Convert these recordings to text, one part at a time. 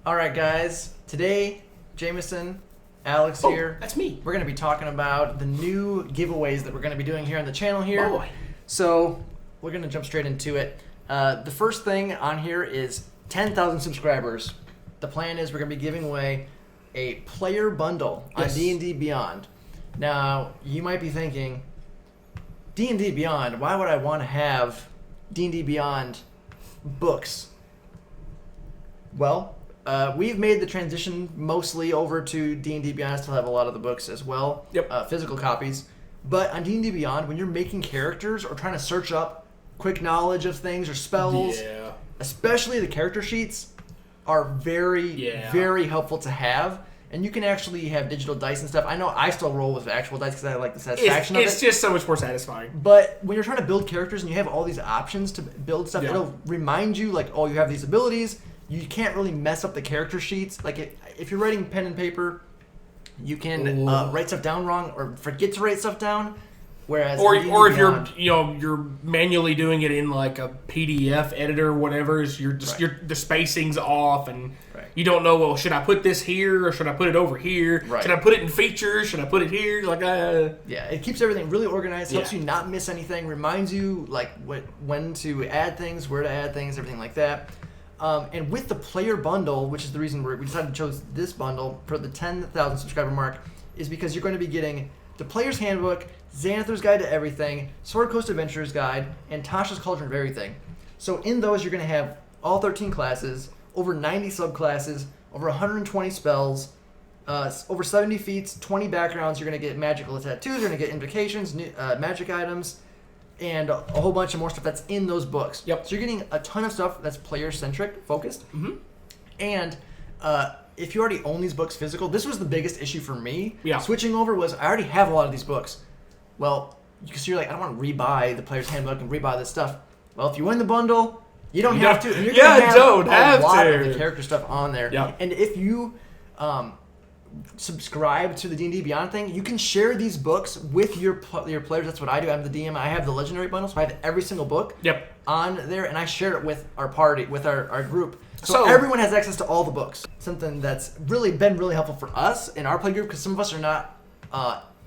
All right, guys. Today, Jameson, Alex here. That's me. We're going to be talking about the new giveaways that we're going to be doing here on the channel here. Boy. So, we're going to jump straight into it. The first thing on here is 10,000 subscribers. The plan is we're going to be giving away a player bundle on Yes. D&D Beyond. Now, you might be thinking, D&D Beyond, why would I want to have D&D Beyond books? Well, we've made the transition mostly over to D&D Beyond. I still have a lot of the books as well, physical copies. But on D&D Beyond, when you're making characters or trying to search up quick knowledge of things or spells, especially the character sheets, are very helpful to have. And you can actually have digital dice and stuff. I know I still roll with actual dice because I like the satisfaction of it. It's just so much more satisfying. But when you're trying to build characters and you have all these options to build stuff, it'll remind you, like, oh, you have these abilities. You can't really mess up the character sheets. Like, if you're writing pen and paper, you can write stuff down wrong or forget to write stuff down. Whereas or if you're manually doing it in like a PDF editor or whatever, the spacing's off and you don't know, well, should I put this here or should I put it over here? Should I put it in features? Should I put it here? Yeah, it keeps everything really organized, helps you not miss anything, reminds you like when to add things, where to add things, everything like that. And with the player bundle, which is the reason we decided to choose this bundle for the 10,000 subscriber mark, is because you're going to be getting the Player's Handbook, Xanathar's Guide to Everything, Sword Coast Adventurer's Guide, and Tasha's Cauldron of Everything. So in those, you're going to have all 13 classes, over 90 subclasses, over 120 spells, over 70 feats, 20 backgrounds. You're going to get magical tattoos, you're going to get invocations, magic items, and a whole bunch of more stuff that's in those books. So you're getting a ton of stuff that's player-centric, focused. Mm-hmm. And if you already own these books physical, this was the biggest issue for me. Switching over was I already have a lot of these books. Well, because you're like, I don't want to rebuy the Player's Handbook and rebuy this stuff. Well, if you win the bundle, you don't have to. And you're going to have a lot of the character stuff on there. And if you subscribe to the D&D Beyond thing, you can share these books with your players. That's what I do. I'm the DM. I have the Legendary Bundle, so I have every single book on there, and I share it with our party, with our group. So everyone has access to all the books. Something that's really been really helpful for us in our play group, because some of us are not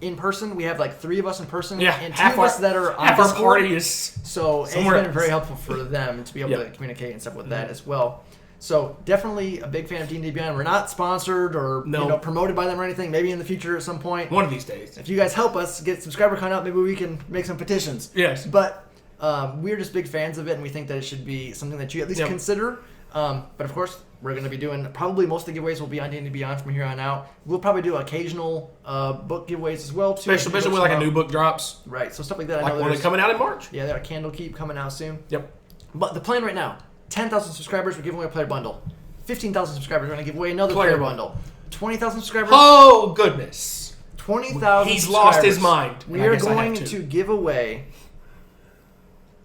in person. We have like 3 of us in person, and 2 of us that are on half our Discord. party is so it's been very helpful for them to be able to communicate and stuff with that as well. So definitely a big fan of D&D Beyond. We're not sponsored or promoted by them or anything. Maybe in the future at some point. One of these days. If you guys help us get subscriber count up, maybe we can make some petitions. Yes. But we're just big fans of it, and we think that it should be something that you at least consider. But of course, we're going to be doing, probably most of the giveaways will be on D&D Beyond from here on out. We'll probably do occasional book giveaways as well, too. Especially when like a new book drops. Right, so stuff like that. Like one coming out in March. Yeah, there's a Candlekeep coming out soon. But the plan right now, 10,000 subscribers, we're giving away a player bundle. 15,000 subscribers, we're going to give away another player bundle. 20,000 subscribers. Oh, goodness. 20,000 He's lost his mind. We are going to give away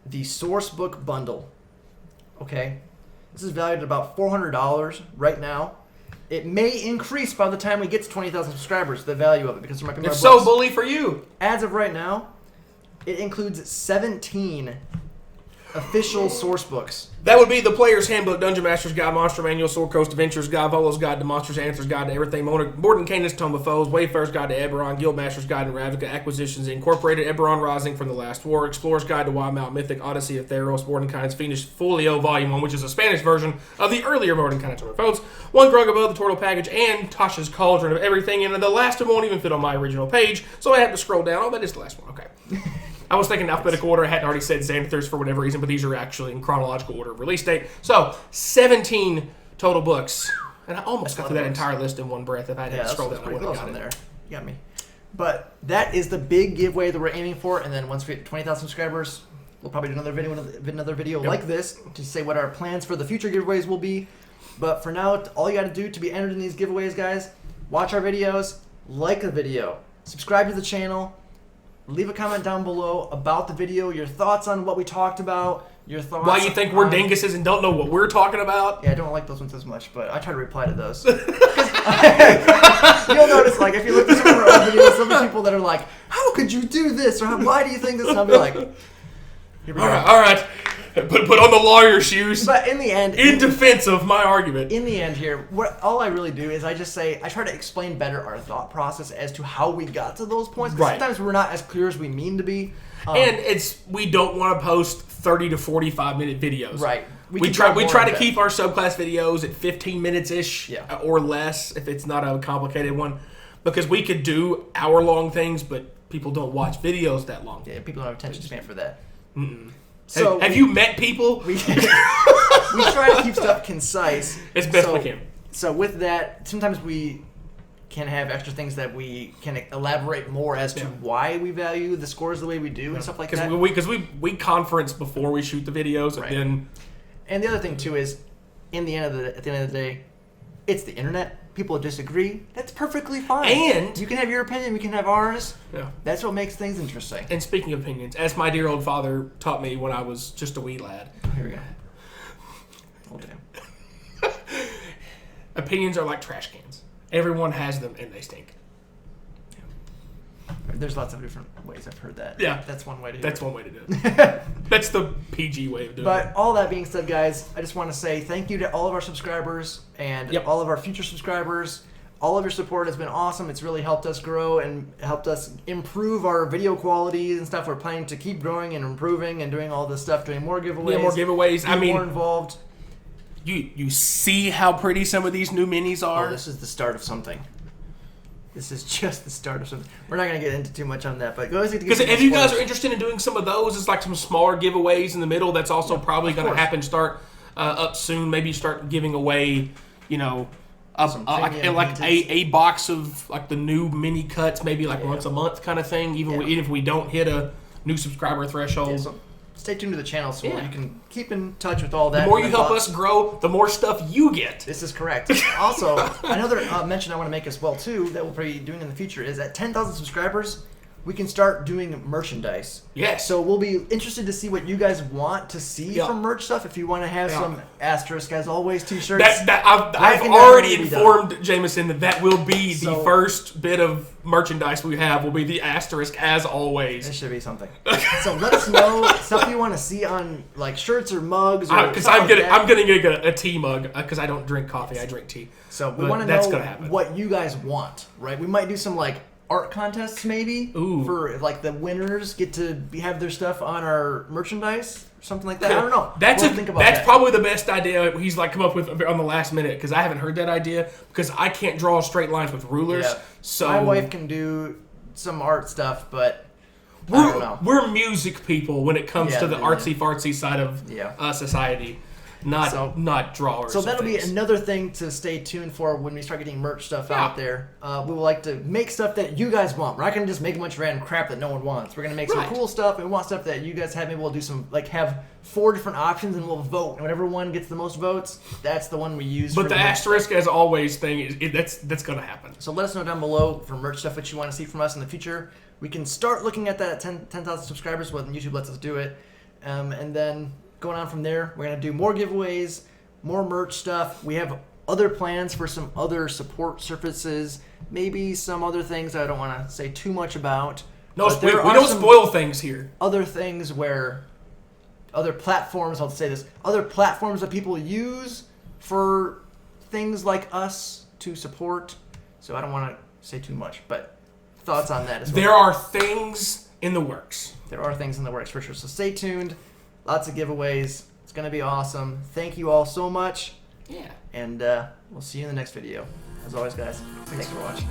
the Source Book Bundle. Okay? This is valued at about $400 right now. It may increase by the time we get to 20,000 subscribers, the value of it, because there might be more books. So bully for you. As of right now, it includes 17 official source books. That would be the Player's Handbook, Dungeon Master's Guide, Monster Manual, Sword Coast Adventures Guide, Volo's Guide to Monsters, Answers Guide to Everything, Mordenkainen's Tome of Foes, Wayfarer's Guide to Eberron, Guildmaster's Guide to Ravnica, Acquisitions Incorporated, Eberron Rising from the Last War, Explorer's Guide to Wildemount Mythic, Odyssey of Theros, Mordenkainen's Fiendish Folio Volume 1, which is a Spanish version of the earlier Mordenkainen Tome of Foes, One Grung Above, the Turtle Package, and Tasha's Cauldron of Everything, and the last one won't even fit on my original page, so I had to scroll down. Oh, that is the last one. Okay. I was thinking alphabetical order. I hadn't already said Xanathar's for whatever reason, but these are actually in chronological order of release date. So, 17 total books. And I almost got through that entire list in one breath. If I had to scroll down, I would have gotten there. You got me. But that is the big giveaway that we're aiming for. And then once we hit 20,000 subscribers, we'll probably do another video like this to say what our plans for the future giveaways will be. But for now, all you got to do to be entered in these giveaways, guys, watch our videos, like the video, subscribe to the channel, leave a comment down below about the video, your thoughts on what we talked about, your thoughts. Why you think we're dinguses and don't know what we're talking about? Yeah, I don't like those ones as much, but I try to reply to those. You'll notice, like, if you look at some of our old videos, some people that are like, how could you do this? Or why do you think this? And I'll be like, here we go. All right. Put on the lawyer's shoes. But in the end, in defense of my argument. In the end here, all I really do is I try to explain better our thought process as to how we got to those points. Because sometimes we're not as clear as we mean to be. And we don't want to post 30 to 45 minute videos. Right. We try to keep our subclass videos at 15 minutes ish or less if it's not a complicated one, because we could do hour-long things, but people don't watch videos that long. Yeah, people don't have attention span for that. So have you met people? We try to keep stuff concise as best we can. So with that, sometimes we can have extra things that we can elaborate more as to why we value the scores the way we do and stuff like that. Because we conference before we shoot the videos, and the other thing too is, at the end of the day, it's the internet. People disagree. That's perfectly fine. And you can have your opinion. We can have ours. Yeah. That's what makes things interesting. And speaking of opinions, as my dear old father taught me when I was just a wee lad. Here we go. Oh damn. Opinions are like trash cans. Everyone has them and they stink. There's lots of different ways I've heard that. Yeah. That's one way to do That's it. one way to do it. That's the PG way of doing it. But all that being said, guys, I just want to say thank you to all of our subscribers and all of our future subscribers. All of your support has been awesome. It's really helped us grow and helped us improve our video quality and stuff. We're planning to keep growing and improving and doing all this stuff, doing more giveaways. Yeah, more giveaways. More involved. You see how pretty some of these new minis are? Oh, this is the start of something. This is just the start of something. We're not going to get into too much on that, but go ahead. Because if you guys are interested in doing some of those, it's like some smaller giveaways in the middle. That's also probably going to happen. Start up soon. Maybe start giving away, a box of like the new mini cuts, maybe like once a month kind of thing. Even if we don't hit a new subscriber threshold. Yeah, so stay tuned to the channel so you can keep in touch with all that. The more you help us grow, the more stuff you get. This is correct. Also, another mention I want to make as well, too, that we'll probably be doing in the future is at 10,000 subscribers, we can start doing merchandise. Yes. So we'll be interested to see what you guys want to see from merch stuff. If you want to have some asterisk, as always, t-shirts. I've already informed Jameson that will be the first bit of merchandise we have will be the asterisk, as always. It should be something. So let us know stuff you want to see on like shirts or mugs. Because I'm getting a tea mug because I don't drink coffee. I drink tea. So we want to know what you guys want, right? We might do some like art contests maybe for like the winners get to have their stuff on our merchandise or something like that. I don't know. That's probably the best idea he's like come up with on the last minute, because I haven't heard that idea because I can't draw straight lines with rulers. Yeah. So my wife can do some art stuff, but I don't know. We're music people when it comes to the artsy fartsy side of society. Not drawers. So that'll be another thing to stay tuned for when we start getting merch stuff out there. We would like to make stuff that you guys want. We're not going to just make a bunch of random crap that no one wants. We're going to make some cool stuff, and we want stuff that you guys have. Maybe we'll do some, like have 4 different options, and we'll vote. And whatever one gets the most votes, that's the one we use. But the asterisk, as always, thing, that's going to happen. So let us know down below for merch stuff what you want to see from us in the future. We can start looking at that at 10,000 subscribers when YouTube lets us do it. And then going on from there, we're going to do more giveaways, more merch stuff. We have other plans for some other support services, maybe some other things I don't want to say too much about. No, we don't spoil things here. Other things where other platforms, I'll say this, other platforms that people use for things like us to support. So I don't want to say too much, but thoughts on that as well. There are things in the works. There are things in the works for sure. So stay tuned. Lots of giveaways. It's going to be awesome. Thank you all so much. Yeah. And we'll see you in the next video. As always, guys, thanks for watching.